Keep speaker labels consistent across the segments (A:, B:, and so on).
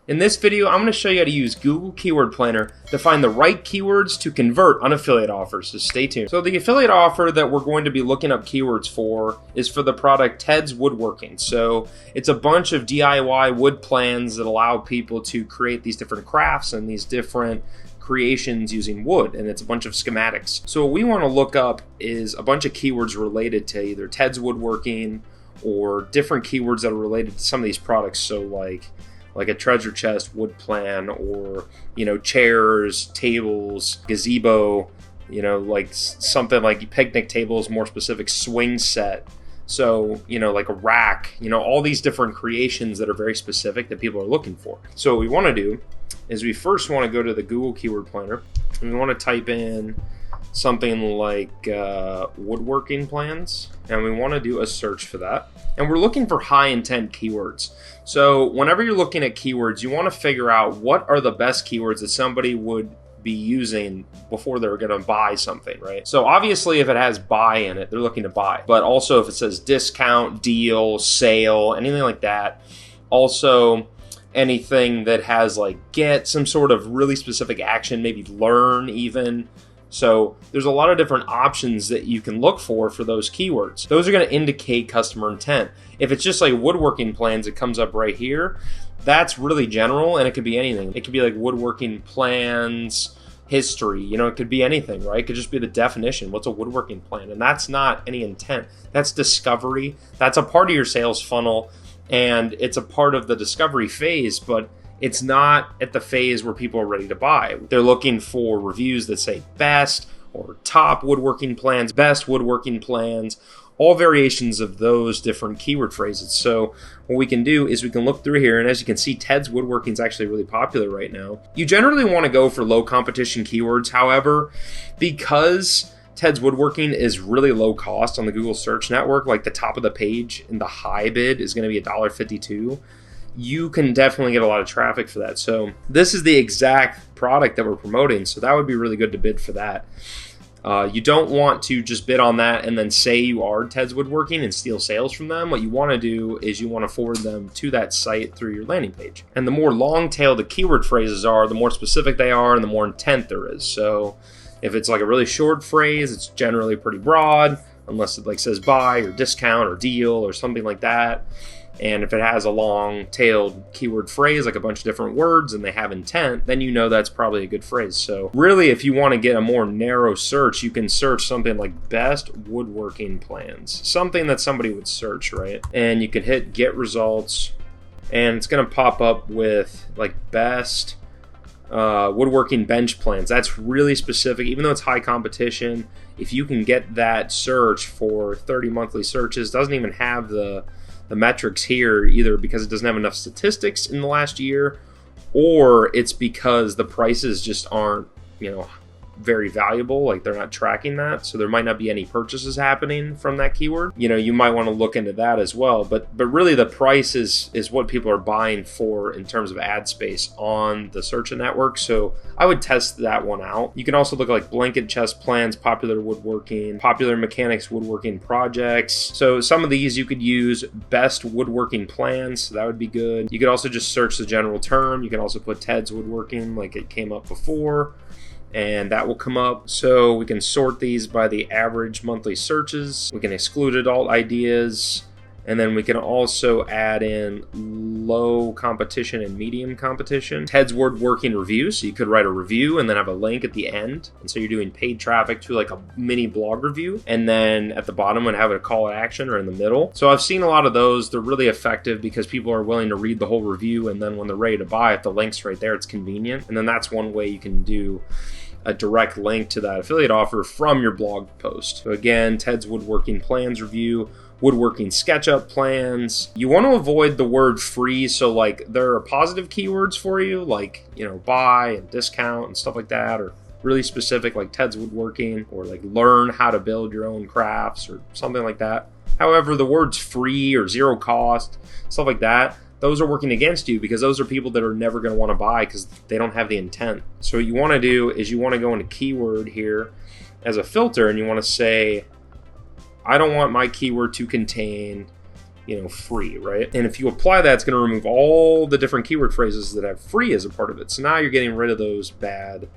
A: In this video, I'm going to show you how to use Google Keyword Planner to find the right keywords to convert on affiliate offers, so stay tuned. So the affiliate offer that we're going to be looking up keywords for is for the product Ted's Woodworking. So it's a bunch of DIY wood plans that allow people to create these different crafts and these different creations using wood, and it's a bunch of schematics. So what we want to look up is a bunch of keywords related to either Ted's Woodworking or different keywords that are related to some of these products. So like a treasure chest wood plan, or chairs, tables, gazebo, like something like picnic tables, more specific, swing set. So like a rack, all these different creations that are very specific that people are looking for. So what we want to do is we first want to go to the Google Keyword Planner and we want to type in something like woodworking plans, and we want to do a search for that, and we're looking for high intent keywords. So whenever you're looking at keywords, you want to figure out what are the best keywords that somebody would be using before they're going to buy something, right? So obviously if it has buy in it, they're looking to buy, but also if it says discount, deal, sale, anything like that. Also anything that has like get, some sort of really specific action, maybe learn even. So there's a lot of different options that you can look for those keywords. Those are going to indicate customer intent. If it's just like woodworking plans, it comes up right here. That's really general, and it could be anything. It could be like woodworking plans, history, it could be anything, right? It could just be the definition. What's a woodworking plan? And that's not any intent. That's discovery. That's a part of your sales funnel, and it's a part of the discovery phase, but it's not at the phase where people are ready to buy. They're looking for reviews that say best or top woodworking plans, best woodworking plans, all variations of those different keyword phrases. So what we can do is we can look through here, and as you can see, Ted's Woodworking is actually really popular right now. You generally want to go for low competition keywords. However, because Ted's Woodworking is really low cost on the Google search network, like the top of the page in the high bid is going to be $1.52. You can definitely get a lot of traffic for that. So this is the exact product that we're promoting, so that would be really good to bid for that. You don't want to just bid on that and then say you are Ted's Woodworking and steal sales from them. What you want to do is you want to forward them to that site through your landing page. And the more long tail the keyword phrases are, the more specific they are and the more intent there is. So if it's like a really short phrase, it's generally pretty broad, unless it like says buy or discount or deal or something like that. And if it has a long-tailed keyword phrase, like a bunch of different words, and they have intent, then that's probably a good phrase. So really, if you want to get a more narrow search, you can search something like best woodworking plans, something that somebody would search, right? And you can hit get results, and it's going to pop up with like best woodworking bench plans. That's really specific, even though it's high competition. If you can get that search for 30 monthly searches, doesn't even have the metrics here, either because it doesn't have enough statistics in the last year, or it's because the prices just aren't, very valuable, like they're not tracking that, so there might not be any purchases happening from that keyword. You might want to look into that as well, but really the price is what people are buying for in terms of ad space on the search network. So I would test that one out. You can also look like blanket chest plans, popular woodworking, popular mechanics woodworking projects. So some of these you could use best woodworking plans, so that would be good. You could also just search the general term. You can also put Ted's Woodworking like it came up before, and that will come up. So we can sort these by the average monthly searches. We can exclude adult ideas, and then we can also add in low competition and medium competition. Ted's Woodworking review, so you could write a review and then have a link at the end, and so you're doing paid traffic to like a mini blog review, and then at the bottom would have a call to action, or in the middle. So I've seen a lot of those. They're really effective because people are willing to read the whole review, and then when they're ready to buy, if the link's right there, it's convenient. And then that's one way you can do a direct link to that affiliate offer from your blog post. So again, Ted's Woodworking plans review, woodworking SketchUp plans. You want to avoid the word free, so like there are positive keywords for you, like buy and discount and stuff like that, or really specific like Ted's Woodworking, or like learn how to build your own crafts or something like that. However, the words free or zero cost, stuff like that, those are working against you, because those are people that are never going to want to buy because they don't have the intent. So what you want to do is you want to go into keyword here as a filter, and you want to say, I don't want my keyword to contain free, right? And if you apply that, it's going to remove all the different keyword phrases that have free as a part of it. So now you're getting rid of those bad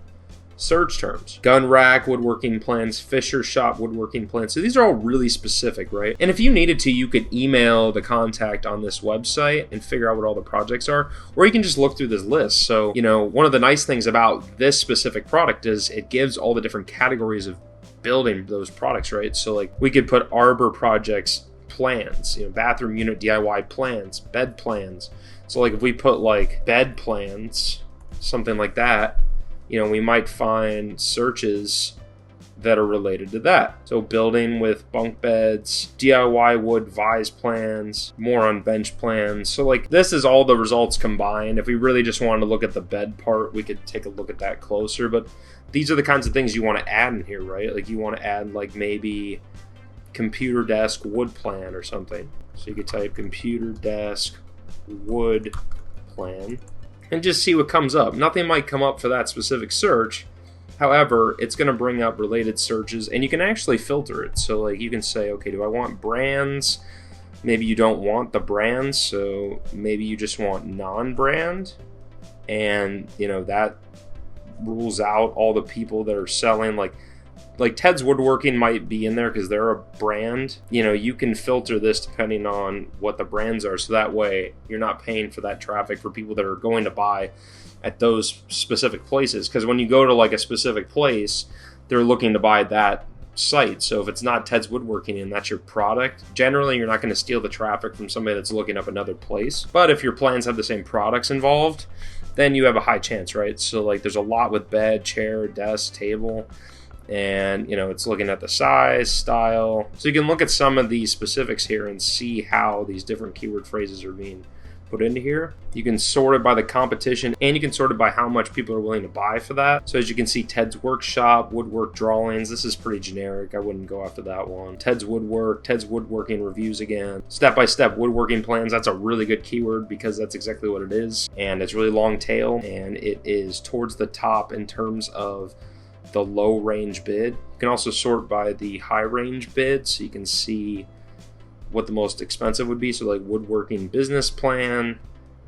A: search terms. Gun rack, woodworking plans, Fisher shop, woodworking plans. So these are all really specific, right? And if you needed to, you could email the contact on this website and figure out what all the projects are, or you can just look through this list. So, one of the nice things about this specific product is it gives all the different categories of building those products, right? So like we could put arbor projects plans, bathroom unit DIY plans, bed plans. So like if we put like bed plans, something like that, we might find searches that are related to that. So building with bunk beds, DIY wood vise plans, more on bench plans. So like this is all the results combined. If we really just wanted to look at the bed part, we could take a look at that closer. But these are the kinds of things you want to add in here, right? Like you want to add like maybe computer desk wood plan or something. So you could type computer desk wood plan and just see what comes up. Nothing might come up for that specific search. However, it's going to bring up related searches, and you can actually filter it. So like you can say, okay, do I want brands? Maybe you don't want the brands, so maybe you just want non-brand, and that rules out all the people that are selling like Ted's Woodworking might be in there because they're a brand. You can filter this depending on what the brands are, so that way you're not paying for that traffic for people that are going to buy at those specific places. Because when you go to like a specific place, they're looking to buy that site. So if it's not Ted's Woodworking and that's your product, generally you're not going to steal the traffic from somebody that's looking up another place. But if your plans have the same products involved, then you have a high chance, right? So like there's a lot with bed, chair, desk, table. And it's looking at the size, style. So you can look at some of these specifics here and see how these different keyword phrases are being put into here. You can sort it by the competition, and you can sort it by how much people are willing to buy for that. So as you can see, Ted's Workshop, Woodwork Drawings, this is pretty generic. I wouldn't go after that one. Ted's Woodwork, Ted's Woodworking Reviews again. Step-by-step woodworking plans, that's a really good keyword because that's exactly what it is. And it's really long tail, and it is towards the top in terms of the low range bid. You can also sort by the high range bid, so you can see what the most expensive would be. So like woodworking business plan,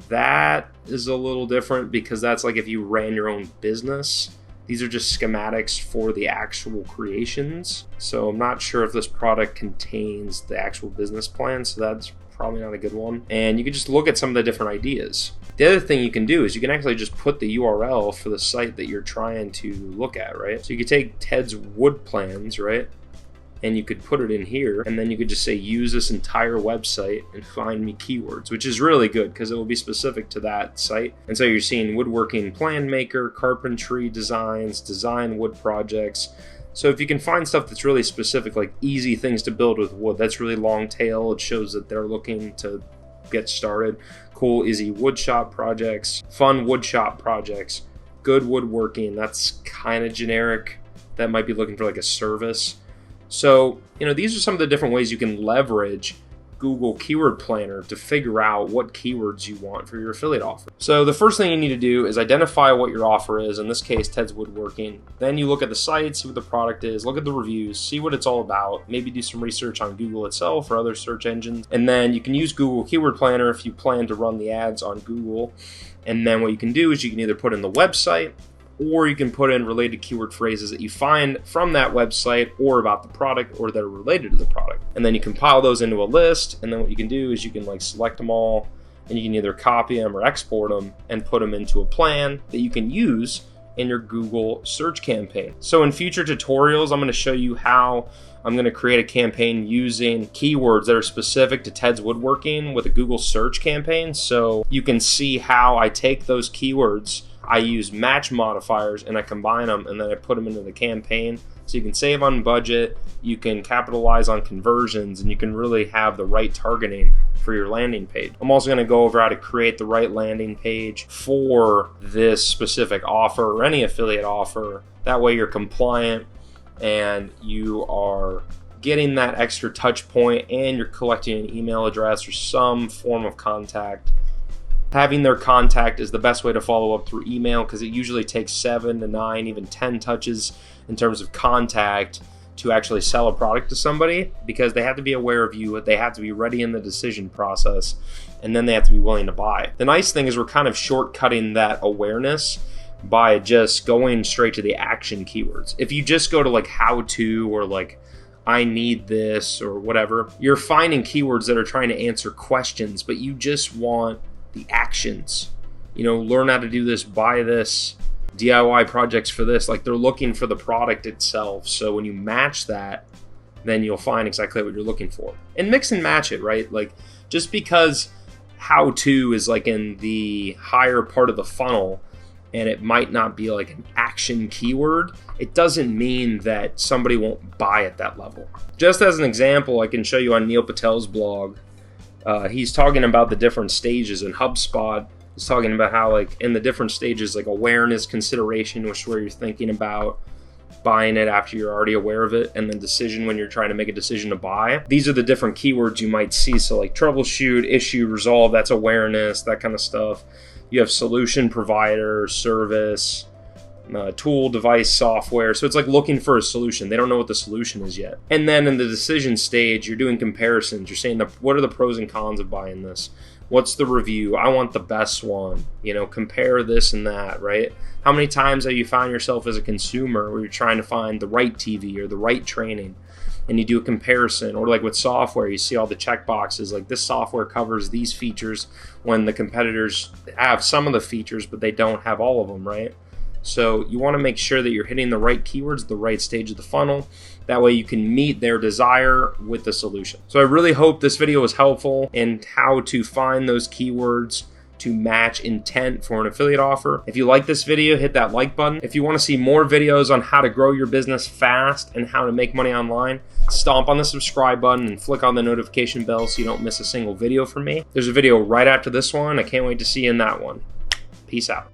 A: that is a little different because that's like if you ran your own business. These are just schematics for the actual creations. So I'm not sure if this product contains the actual business plan, so that's probably not a good one. And you can just look at some of the different ideas. The other thing you can do is you can actually just put the URL for the site that you're trying to look at, right? So you could take Ted's Wood Plans, right? And you could put it in here, and then you could just say use this entire website and find me keywords, which is really good because it will be specific to that site. And so you're seeing woodworking plan maker, carpentry designs, design wood projects. So if you can find stuff that's really specific, like easy things to build with wood, that's really long tail. It shows that they're looking to get started. Cool, easy wood shop projects, fun wood shop projects, good woodworking. That's kind of generic. That might be looking for like a service. So, these are some of the different ways you can leverage Google Keyword Planner to figure out what keywords you want for your affiliate offer. So the first thing you need to do is identify what your offer is, in this case, Ted's Woodworking. Then you look at the site, see what the product is, look at the reviews, see what it's all about, maybe do some research on Google itself or other search engines. And then you can use Google Keyword Planner if you plan to run the ads on Google. And then what you can do is you can either put in the website, or you can put in related keyword phrases that you find from that website or about the product or that are related to the product. And then you compile those into a list, and then what you can do is you can select them all, and you can either copy them or export them and put them into a plan that you can use in your Google search campaign. So in future tutorials, I'm going to show you how I'm going to create a campaign using keywords that are specific to Ted's Woodworking with a Google search campaign. So you can see how I take those keywords, I use match modifiers, and I combine them, and then I put them into the campaign. So you can save on budget, you can capitalize on conversions, and you can really have the right targeting for your landing page. I'm also going to go over how to create the right landing page for this specific offer or any affiliate offer. That way you're compliant and you are getting that extra touch point, and you're collecting an email address or some form of contact. Having their contact is the best way to follow up through email because it usually takes 7 to 9, even 10 touches in terms of contact to actually sell a product to somebody, because they have to be aware of you, they have to be ready in the decision process, and then they have to be willing to buy. The nice thing is we're kind of shortcutting that awareness by just going straight to the action keywords. If you just go to like how to, or like I need this, or whatever, you're finding keywords that are trying to answer questions, but you just want the actions. You know, learn how to do this, buy this, DIY projects for this. Like, they're looking for the product itself. So when you match that, then you'll find exactly what you're looking for. And mix and match it, right? Like, just because how to is like in the higher part of the funnel and it might not be like an action keyword, it doesn't mean that somebody won't buy at that level. Just as an example, I can show you on Neil Patel's blog. He's talking about the different stages, and HubSpot is talking about how, like, in the different stages, like awareness, consideration, which is where you're thinking about buying it after you're already aware of it, and then decision, when you're trying to make a decision to buy. These are the different keywords you might see. So like troubleshoot, issue, resolve, that's awareness, that kind of stuff. You have solution, provider, service, tool, device, software. So it's like looking for a solution. They don't know what the solution is yet. And then in the decision stage, you're doing comparisons. You're saying, what are the pros and cons of buying this? What's the review? I want the best one. You know, compare this and that, right? How many times have you found yourself as a consumer where you're trying to find the right TV or the right training, and you do a comparison? Or like with software, you see all the check boxes, like this software covers these features when the competitors have some of the features, but they don't have all of them, right? So you want to make sure that you're hitting the right keywords, the right stage of the funnel. That way you can meet their desire with the solution. So I really hope this video was helpful in how to find those keywords to match intent for an affiliate offer. If you like this video, hit that like button. If you want to see more videos on how to grow your business fast and how to make money online, stomp on the subscribe button and flick on the notification bell so you don't miss a single video from me. There's a video right after this one. I can't wait to see you in that one. Peace out.